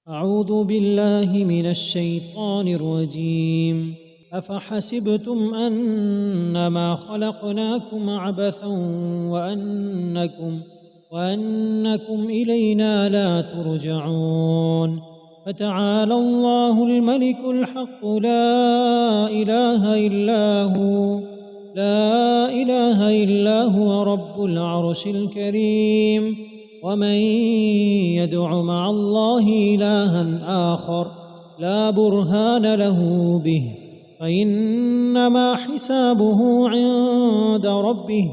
أعوذ بالله من الشيطان الرجيم. أفحسبتم أنما خلقناكم عبثا وأنكم إلينا لا ترجعون. فتعالى الله الملك الحق لا إله إلا هو رب العرش الكريم. ومن يدع مع الله إلها آخر لا برهان له به فإنما حسابه عند ربه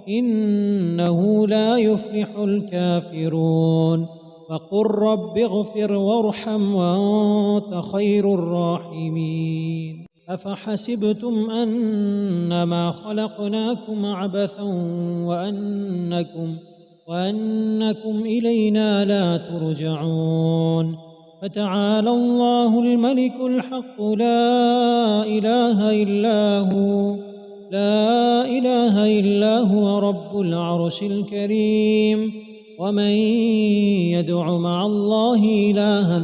إنه لا يفلح الكافرون. وقل رب اغفر وارحم وأنت خير الراحمين. أفحسبتم أنما خلقناكم عبثا وأنكم إلينا لا ترجعون. فتعالى الله الملك الحق لا إله إلا هو رب العرش الكريم. ومن يدع مع الله إلها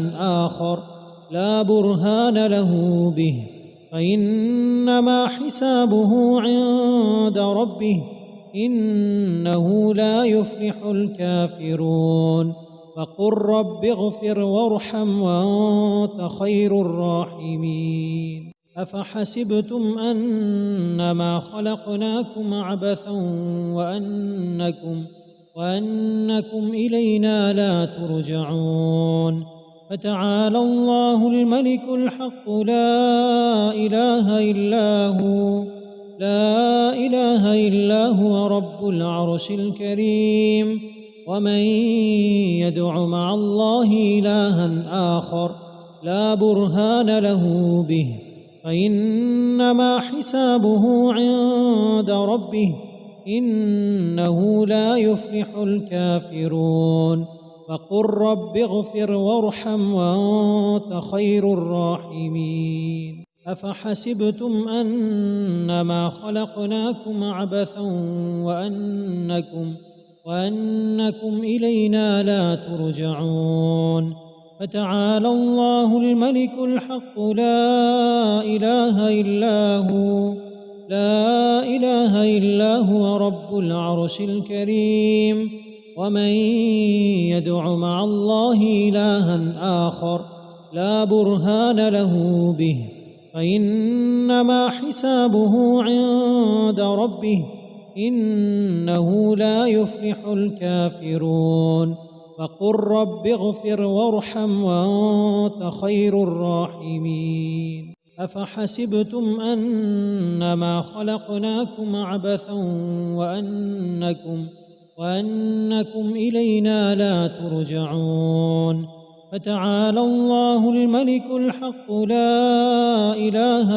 آخر لا برهان له به فإنما حسابه عند ربه إنه لا يفلح الكافرون. وقل رب اغفر وارحم وأنت خير الراحمين. أفحسبتم أنما خلقناكم عبثا وأنكم إلينا لا ترجعون. فتعالى الله الملك الحق لا إله إلا هو رب العرش الكريم. ومن يدع مع الله إلها آخر لا برهان له به فإنما حسابه عند ربه إنه لا يفلح الكافرون. وقل رب اغفر وارحم وأنت خير الراحمين. أفحسبتم أنما خلقناكم عبثا وأنكم إلينا لا ترجعون. فتعالى الله الملك الحق لا إله إلا هو رب العرش الكريم. ومن يدع مع الله إلها آخر لا برهان له به فإنما حسابه عند ربه إنه لا يفلح الكافرون. وقل رب اغفر وارحم وأنت خير الراحمين. أفحسبتم أنما خلقناكم عبثا وأنكم إلينا لا ترجعون. فتعالى الله الملك الحق لا إله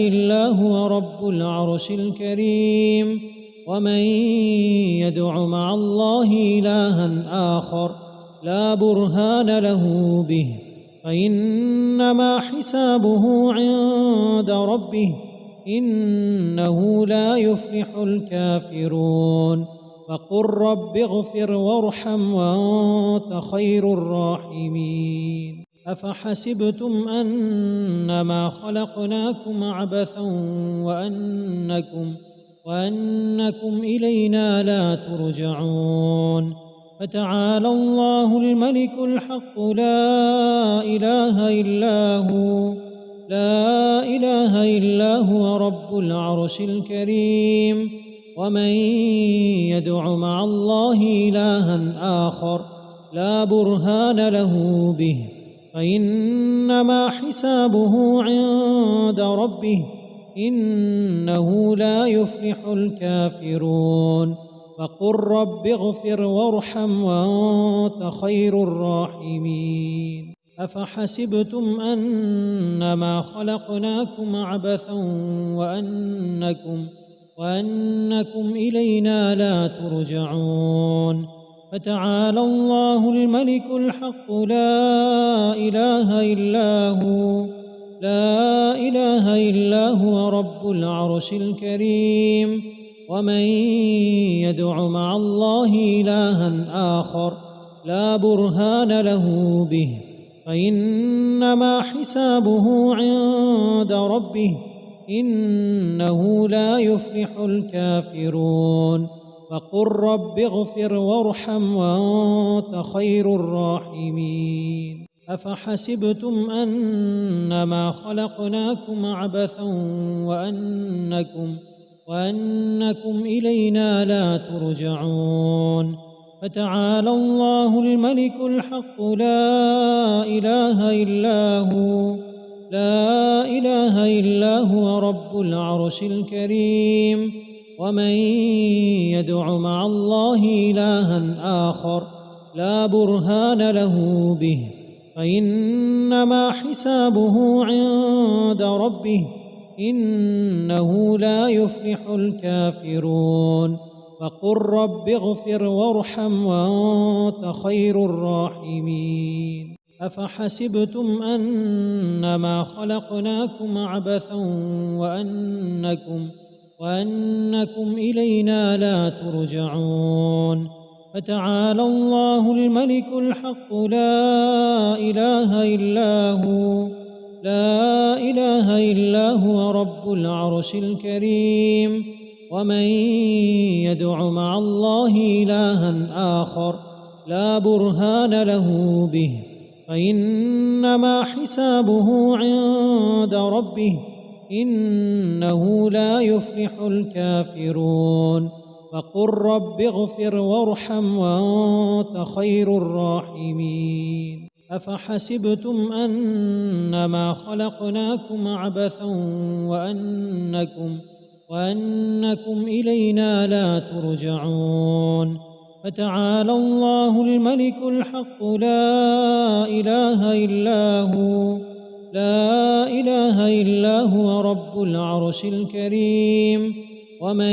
إلا هو رب العرش الكريم. ومن يدع مع الله إلها آخر لا برهان له به فإنما حسابه عند ربه إنه لا يفلح الكافرون. وقل رب اغفر وارحم وأنت خير الراحمين. أفحسبتم أنما خلقناكم عبثا وأنكم إلينا لا ترجعون. فتعالى الله الملك الحق لا إله إلا هو رب العرش الكريم. ومن يدع مع الله إلها آخر لا برهان له به فإنما حسابه عند ربه إنه لا يفلح الكافرون. وقل رب اغفر وارحم وأنت خير الراحمين. أفحسبتم أنما خلقناكم عبثا وأنكم إلينا لا ترجعون. فتعالى الله الملك الحق لا إله إلا هو رب العرش الكريم. ومن يدع مع الله إلها آخر لا برهان له به فإنما حسابه عند ربه إنه لا يفلح الكافرون وقل رب اغفر وارحم وأنت خير الراحمين أفحسبتم أنما خلقناكم عبثا وأنكم إلينا لا ترجعون فتعالى الله الملك الحق لا إله إلا هو رب العرش الكريم ومن يدع مع الله إلها آخر لا برهان له به فإنما حسابه عند ربه إنه لا يفلح الكافرون وقل رب اغفر وارحم وأنت خير الراحمين أفحسبتم أنما خلقناكم عبثا وأنكم إلينا لا ترجعون فتعالى الله الملك الحق لا إله إلا هو رب العرش الكريم ومن يدع مع الله إلها آخر لا برهان له به فإنما حسابه عند ربه إنه لا يفلح الكافرون وقل رب اغفر وارحم وأنت خير الراحمين أفحسبتم أنما خلقناكم عبثا وأنكم إلينا لا ترجعون فتعالى الله الملك الحق لا إله إلا هو رب العرش الكريم ومن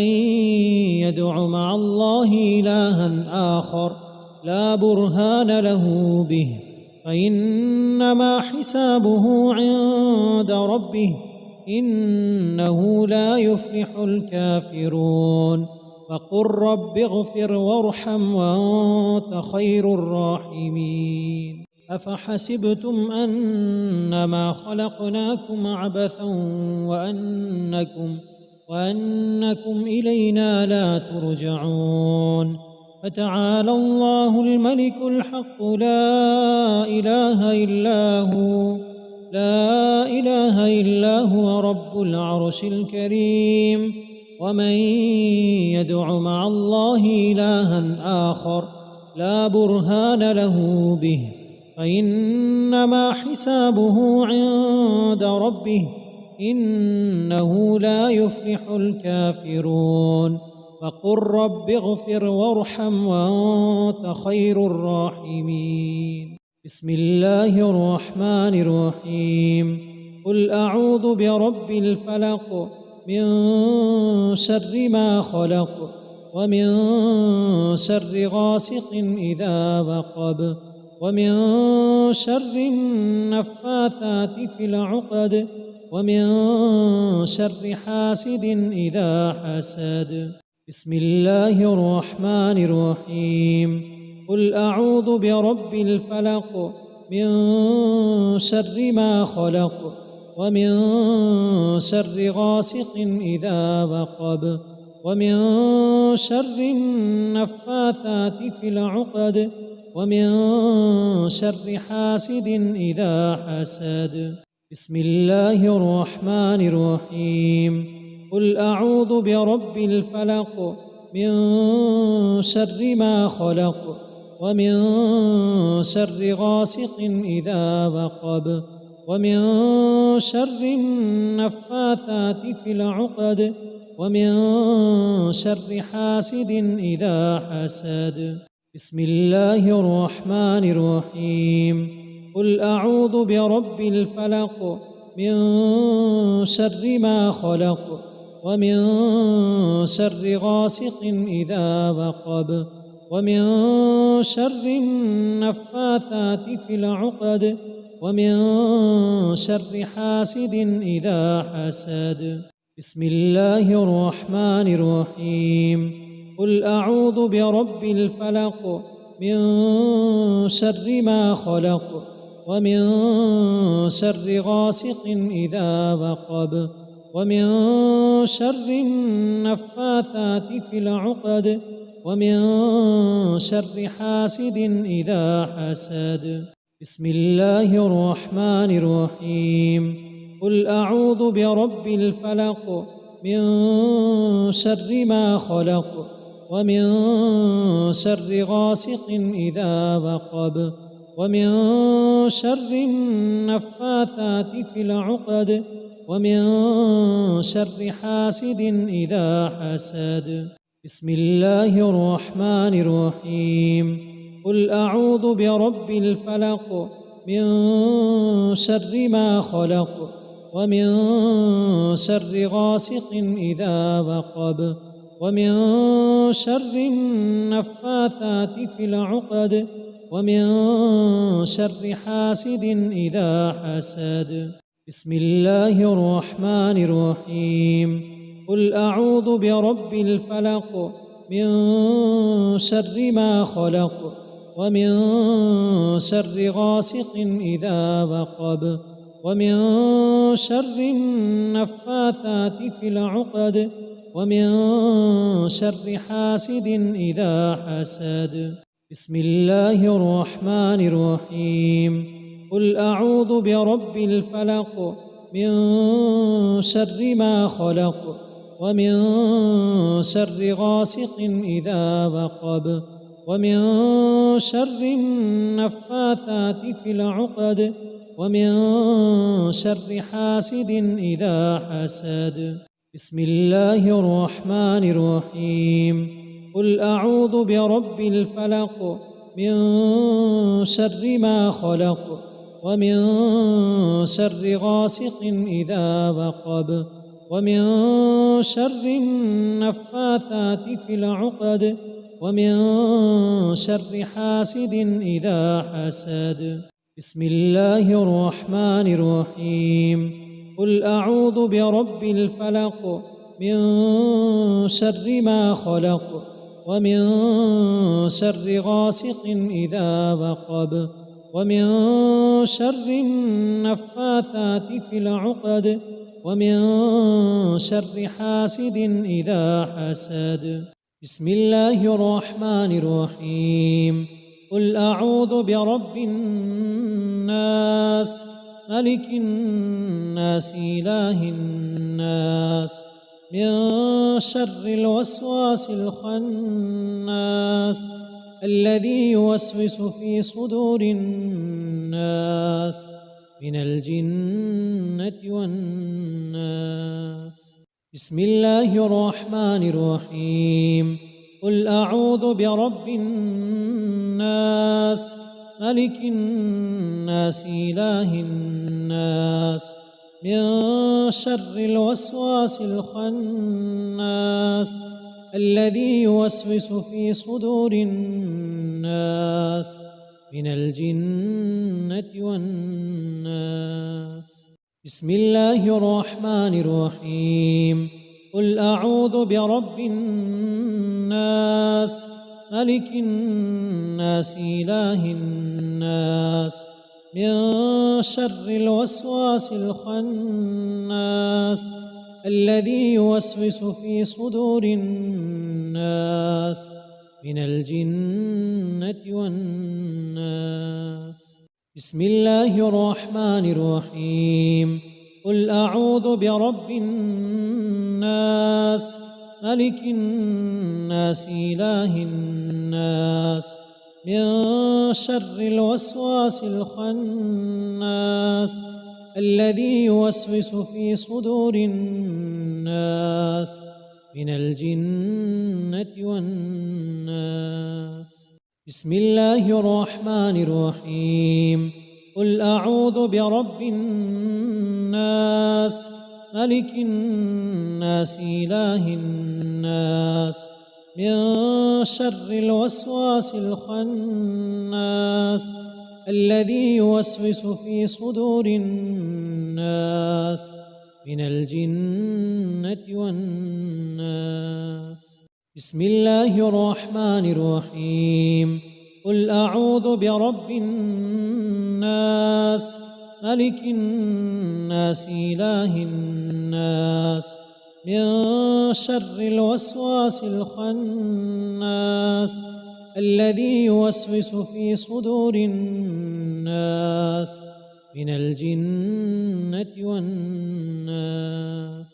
يدع مع الله إلها آخر لا برهان له به فإنما حسابه عند ربه إنه لا يفلح الكافرون وقل رب اغفر وارحم وأنت خير الراحمين أفحسبتم أنما خلقناكم عبثا وأنكم إلينا لا ترجعون فتعالى الله الملك الحق لا إله إلا هو رب العرش الكريم ومن يدع مع الله إلها آخر لا برهان له به فإنما حسابه عند ربه إنه لا يفلح الكافرون وقل رب اغفر وارحم وأنت خير الراحمين بسم الله الرحمن الرحيم قل أعوذ برب الفلق من شر ما خلق ومن شر غاسق إذا وقب ومن شر النفاثات في العقد ومن شر حاسد إذا حسد بسم الله الرحمن الرحيم قل أعوذ برب الفلق من شر ما خلق ومن شر غاسق إذا وقب ومن شر النفاثات في العقد ومن شر حاسد إذا حسد بسم الله الرحمن الرحيم قل أعوذ برب الفلق من شر ما خلق ومن شر غاسق إذا وقب ومن شر النفاثات في العقد ومن شر حاسد إذا حسد بسم الله الرحمن الرحيم قل أعوذ برب الفلق من شر ما خلق ومن شر غاسق إذا وقب ومن شر النفاثات في العقد ومن شر حاسد إذا حسد بسم الله الرحمن الرحيم قل أعوذ برب الفلق من شر ما خلق ومن شر غاسق إذا وقب ومن شر النفاثات في العقد ومن شر حاسد إذا حسد. بسم الله الرحمن الرحيم. قل أعوذ برب الفلق من شر ما خلق ومن شر غاسق إذا وقب ومن شر النفاثات في العقد ومن شر حاسد إذا حسد. بسم الله الرحمن الرحيم. قل أعوذ برب الفلق من شر ما خلق ومن شر غاسق إذا وقب ومن شر النفاثات في العقد ومن شر حاسد إذا حسد. بسم الله الرحمن الرحيم. قل أعوذ برب الفلق من شر ما خلق ومن شر غاسق إذا وقب ومن شر النفاثات في العقد ومن شر حاسد إذا حسد. بسم الله الرحمن الرحيم. قل أعوذ برب الفلق من شر ما خلق ومن شر غاسق إذا وقب ومن شر النفاثات في العقد ومن شر حاسد إذا حسد. بسم الله الرحمن الرحيم. قل أعوذ برب الفلق من شر ما خلق ومن شر غاسق إذا وقب ومن شر النفاثات في العقد ومن شر حاسد إذا حسد. بسم الله الرحمن الرحيم. قل أعوذ برب الفلق من شر ما خلق ومن شر غاسق إذا وقب ومن شر النفاثات في العقد ومن شر حاسد إذا حسد. بسم الله الرحمن الرحيم. قل أعوذ برب الناس ملك الناس إله الناس من شر الوسواس الخناس الذي يوسوس في صدور الناس من الجنة والناس. بسم الله الرحمن الرحيم. قل أعوذ برب الناس ملك الناس إله الناس من شر الوسواس الخناس الذي يوسوس في صدور الناس من الجنة والناس. بسم الله الرحمن الرحيم. قل أعوذ برب الناس ملك الناس إله الناس من شر الوسواس الخناس الذي يوسوس في صدور الناس من الجنة والناس. بسم الله الرحمن الرحيم. قل أعوذ برب الناس ملك الناس إله الناس من شر الوسواس الخناس الذي يوسوس في صدور الناس من الجنة والناس. بسم الله الرحمن الرحيم. قل أعوذ برب الناس ملك الناس إله الناس من شر الوسواس الخناس الذي يوسوس في صدور الناس من الجنة والناس. بسم الله الرحمن الرحيم. قل أعوذ برب الناس ملك الناس إله الناس من شر الوسواس الخناس الذي يوسوس في صدور الناس من الجنة والناس.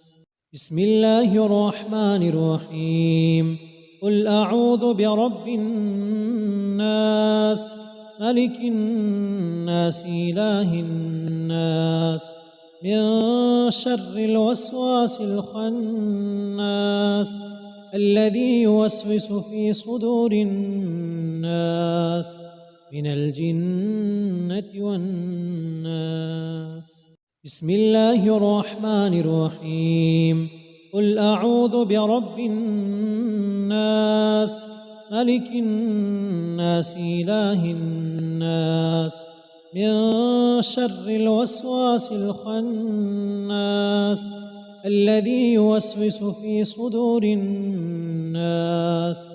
بسم الله الرحمن الرحيم. قل أعوذ برب الناس ملك الناس إله الناس من شر الوسواس الخناس الذي يوسوس في صدور الناس من الجنة والناس. بسم الله الرحمن الرحيم. قل أعوذ برب الناس ملك الناس إله الناس من شر الوسواس الخناس الذي يوسوس في صدور الناس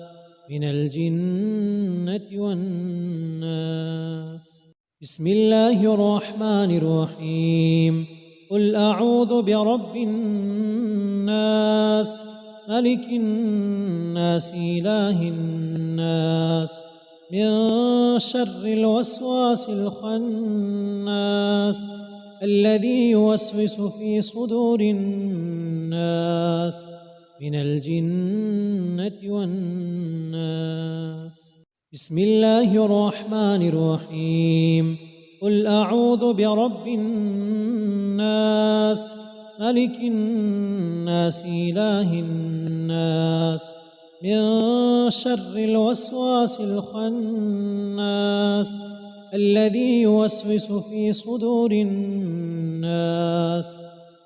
من الجنة والناس. بسم الله الرحمن الرحيم. قل أعوذ برب الناس ملك الناس إله الناس من شر الوسواس الخناس الذي يوسوس في صدور الناس من الجنة والناس. بسم الله الرحمن الرحيم. قل أعوذ برب الناس ملك الناس إله الناس من شر الوسواس الخناس الذي يوسوس في صدور الناس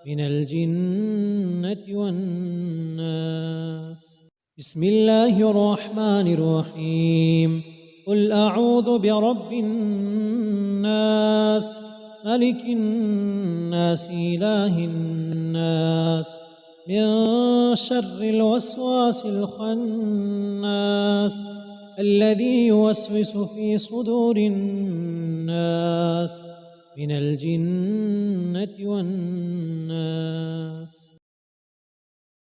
من الجنة والناس. بسم الله الرحمن الرحيم. قل أعوذ برب الناس ملك الناس إله الناس من شر الوسواس الخناس الذي يوسوس في صدور الناس من الجنة والناس.